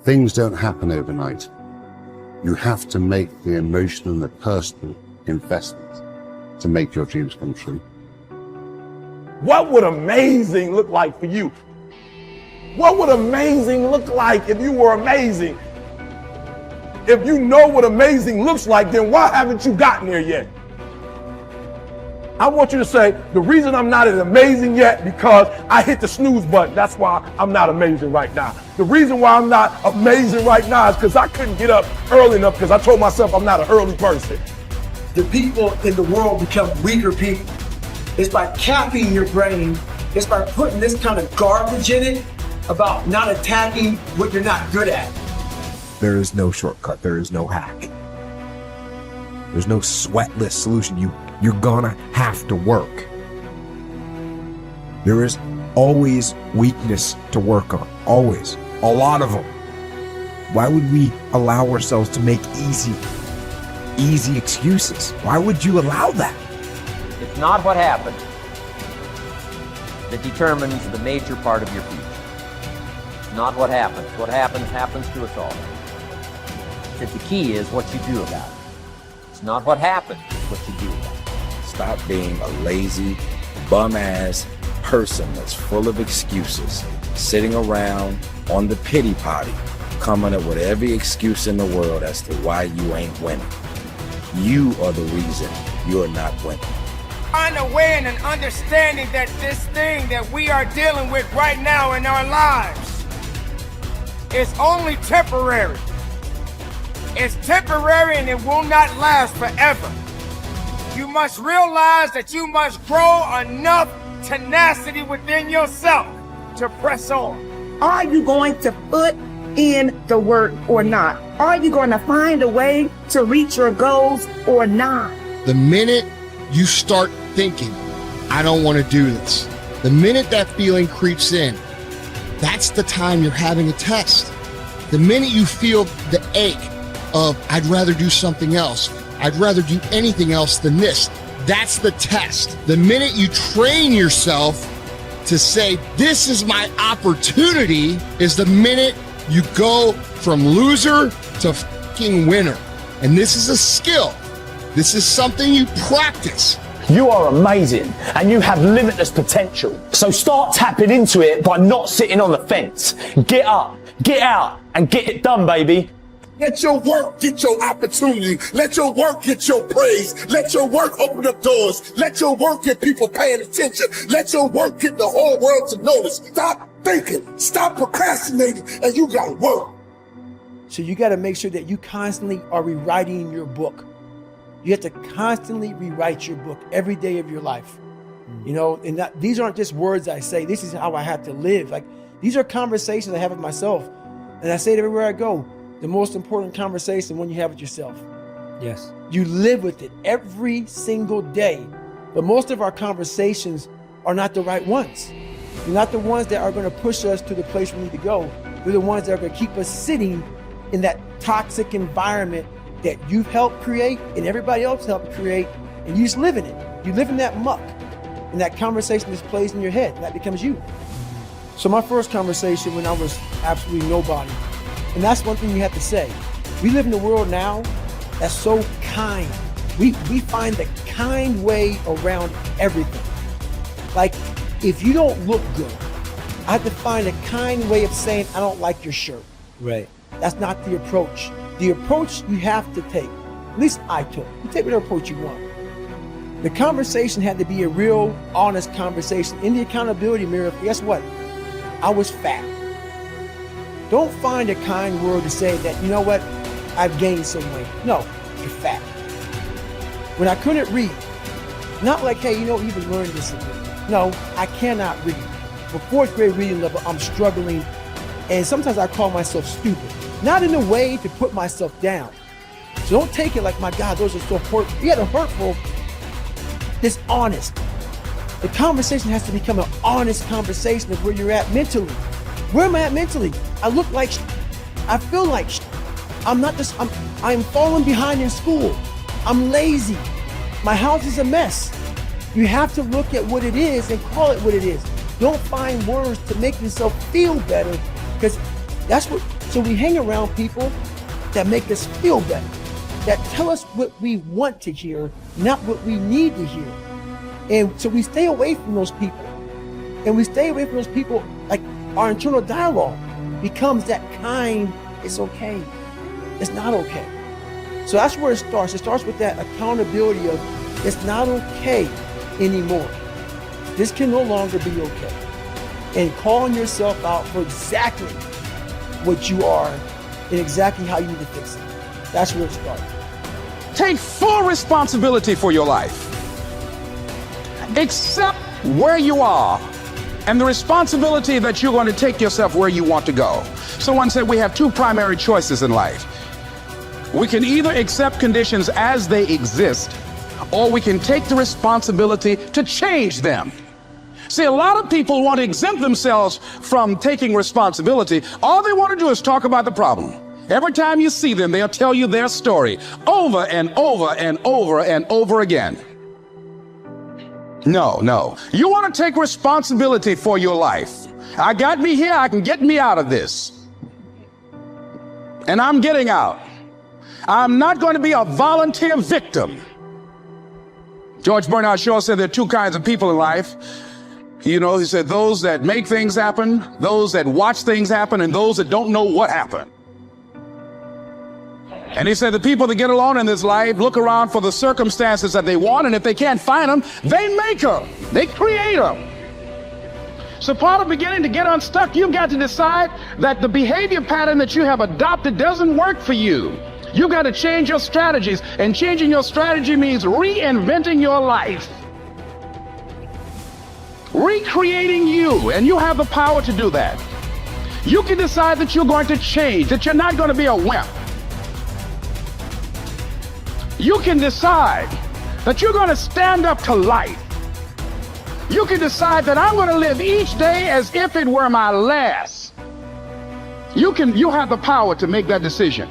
Things don't happen overnight. You have to make the emotional and the personal investment to make your dreams come true. What would amazing look like for you? What would amazing look like if you were amazing? If you know what amazing looks like, then why haven't you gotten there yet? I want you to say, the reason I'm not as amazing yet because I hit the snooze button. That's why I'm not amazing right now. The reason why I'm not amazing right now is because I couldn't get up early enough because I told myself I'm not an early person. The people in the world become weaker people. It's by capping your brain. It's by putting this kind of garbage in it about not attacking what you're not good at. There is no shortcut. There is no hack. There's no sweatless solution. You're gonna have to work. There is always weakness to work on. Always. A lot of them. Why would we allow ourselves to make easy excuses? Why would you allow that? It's not what happened that determines the major part of your future. It's not what happens. What happens to us all. That the key is what you do about it. It's not what happens, it's what you do about it. Stop being a lazy, bum-ass person that's full of excuses, sitting around on the pity potty, coming up with every excuse in the world as to why you ain't winning. You are the reason you're not winning. Find a way and an understanding that this thing that we are dealing with right now in our lives is only temporary. It's temporary and it will not last forever. You must realize that you must grow enough tenacity within yourself to press on. Are you going to put in the work or not? Are you going to find a way to reach your goals or not? The minute you start thinking, I don't want to do this, the minute that feeling creeps in, that's the time you're having a test. The minute you feel the ache of, I'd rather do something else, I'd rather do anything else than this, that's the test. The minute you train yourself to say, this is my opportunity, is the minute you go from loser to fucking winner. And this is a skill. This is something you practice. You are amazing and you have limitless potential. So start tapping into it by not sitting on the fence. Get up, get out, and get it done, baby. Let your work get your opportunity. Let your work get your praise. Let your work open up doors. Let your work get people paying attention. Let your work get the whole world to notice. Stop thinking, stop procrastinating, and you gotta work. So you got to make sure that you constantly are rewriting your book. You have to constantly rewrite your book every day of your life. You know, and these aren't just words I say. This is how I have to live. Like, these are conversations I have with myself. And I say it everywhere I go. The most important conversation when you have with yourself. Yes. You live with it every single day. But most of our conversations are not the right ones. They're not the ones that are going to push us to the place we need to go. They're the ones that are going to keep us sitting in that toxic environment that you've helped create and everybody else helped create, and you just live in it. You live in that muck, and that conversation just plays in your head, and that becomes you. So my first conversation when I was absolutely nobody, and that's one thing you have to say. We live in a world now that's so kind. We find the kind way around everything. Like, if you don't look good, I have to find a kind way of saying, I don't like your shirt. Right. That's not the approach. The approach you have to take, at least I took. You take whatever approach you want. The conversation had to be a real, honest conversation. In the accountability mirror, guess what? I was fat. Don't find a kind word to say that, you know what, I've gained some weight. No, you're fat. When I couldn't read, not like, hey, you know, you've been learning this. No, I cannot read. For fourth grade reading level, I'm struggling. And sometimes I call myself stupid. Not in a way to put myself down. So don't take it like, my God, those are so hurtful. Yeah, they're hurtful. It's honest. The conversation has to become an honest conversation of where you're at mentally. Where am I at mentally? I look like I feel like I'm falling behind in school. I'm lazy. My house is a mess. You have to look at what it is and call it what it is. Don't find words to make yourself feel better, because that's what So we hang around people that make us feel better, that tell us what we want to hear, not what we need to hear. And so we stay away from those people. And we stay away from those people, like our internal dialogue becomes that kind, it's okay, it's not okay. So that's where it starts. It starts with that accountability of it's not okay anymore. This can no longer be okay. And calling yourself out for exactly what you are and exactly how you need to fix it. That's where it starts. Take full responsibility for your life. Accept where you are and the responsibility that you're going to take yourself where you want to go. Someone said we have two primary choices in life. We can either accept conditions as they exist, or we can take the responsibility to change them. See, a lot of people want to exempt themselves from taking responsibility. All they want to do is talk about the problem. Every time you see them, they'll tell you their story over and over and over and over again. No. You want to take responsibility for your life. I got me here, I can get me out of this. And I'm getting out. I'm not going to be a volunteer victim. George Bernard Shaw said there are two kinds of people in life. You know, he said those that make things happen, those that watch things happen, and those that don't know what happened. And he said the people that get along in this life look around for the circumstances that they want, and if they can't find them, they make them. They create them. So part of beginning to get unstuck, you've got to decide that the behavior pattern that you have adopted doesn't work for you. You've got to change your strategies, and changing your strategy means reinventing your life. Recreating you, and you have the power to do that. You can decide that you're going to change, that you're not going to be a wimp. You can decide that you're going to stand up to life. You can decide that I'm going to live each day as if it were my last. You have the power to make that decision.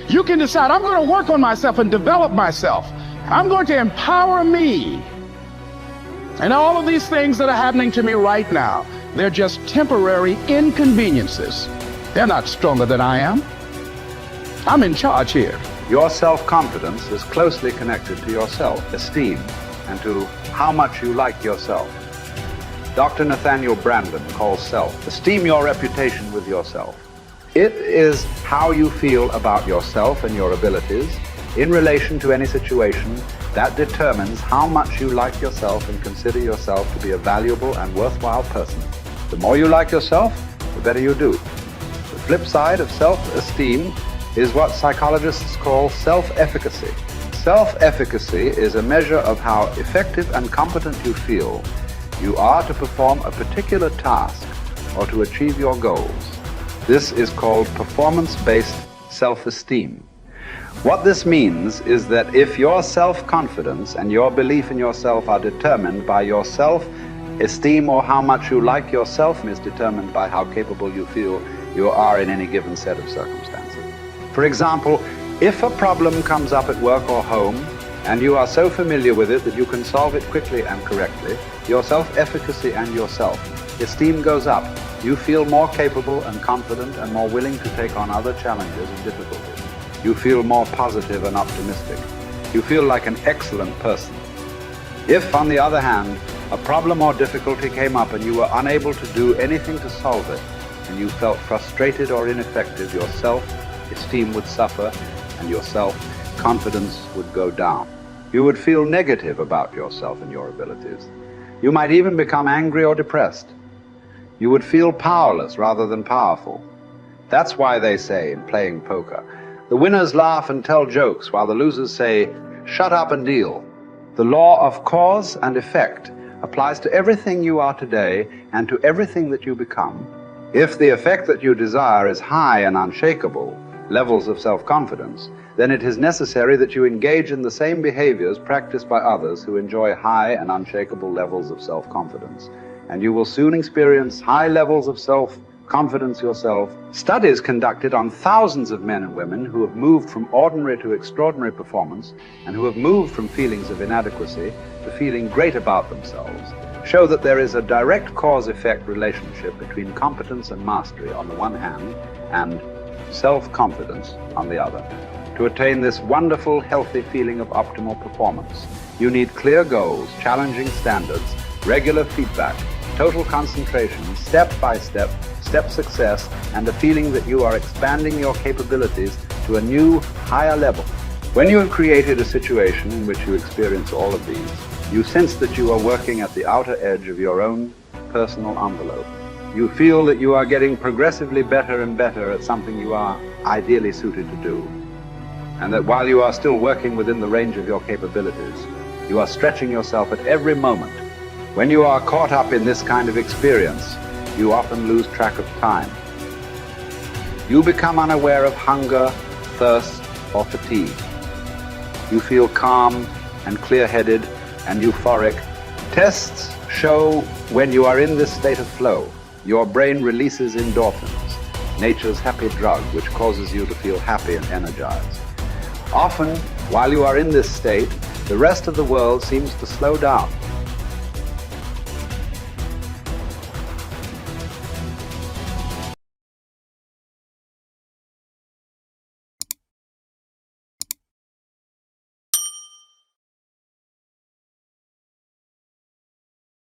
You can decide I'm going to work on myself and develop myself. I'm going to empower me. And all of these things that are happening to me right now, they're just temporary inconveniences. They're not stronger than I am. I'm in charge here. Your self-confidence is closely connected to your self-esteem and to how much you like yourself. Dr. Nathaniel Branden calls self-esteem your reputation with yourself. It is how you feel about yourself and your abilities in relation to any situation that determines how much you like yourself and consider yourself to be a valuable and worthwhile person. The more you like yourself, the better you do. The flip side of self-esteem is what psychologists call self-efficacy. Self-efficacy is a measure of how effective and competent you feel you are to perform a particular task or to achieve your goals. This is called performance-based self-esteem. What this means is that if your self-confidence and your belief in yourself are determined by your self-esteem, or how much you like yourself is determined by how capable you feel you are in any given set of circumstances. For example, if a problem comes up at work or home, and you are so familiar with it that you can solve it quickly and correctly, your self-efficacy and your self-esteem goes up. You feel more capable and confident and more willing to take on other challenges and difficulties. You feel more positive and optimistic. You feel like an excellent person. If, on the other hand, a problem or difficulty came up and you were unable to do anything to solve it, and you felt frustrated or ineffective, your self-esteem would suffer and your self-confidence would go down. You would feel negative about yourself and your abilities. You might even become angry or depressed. You would feel powerless rather than powerful. That's why they say in playing poker, the winners laugh and tell jokes while the losers say, shut up and deal. The law of cause and effect applies to everything you are today and to everything that you become. If the effect that you desire is high and unshakable, levels of self-confidence, then it is necessary that you engage in the same behaviors practiced by others who enjoy high and unshakable levels of self-confidence. And you will soon experience high levels of self-confidence yourself. Studies conducted on thousands of men and women who have moved from ordinary to extraordinary performance and who have moved from feelings of inadequacy to feeling great about themselves show that there is a direct cause-effect relationship between competence and mastery on the one hand and self-confidence on the other. To attain this wonderful, healthy feeling of optimal performance, you need clear goals, challenging standards, regular feedback, total concentration, step-by-step, step success, and a feeling that you are expanding your capabilities to a new, higher level. When you have created a situation in which you experience all of these, you sense that you are working at the outer edge of your own personal envelope. You feel that you are getting progressively better and better at something you are ideally suited to do. And that while you are still working within the range of your capabilities, you are stretching yourself at every moment. When you are caught up in this kind of experience, you often lose track of time. You become unaware of hunger, thirst, or fatigue. You feel calm and clear-headed and euphoric. Tests show when you are in this state of flow, your brain releases endorphins, nature's happy drug, which causes you to feel happy and energized. Often, while you are in this state, the rest of the world seems to slow down.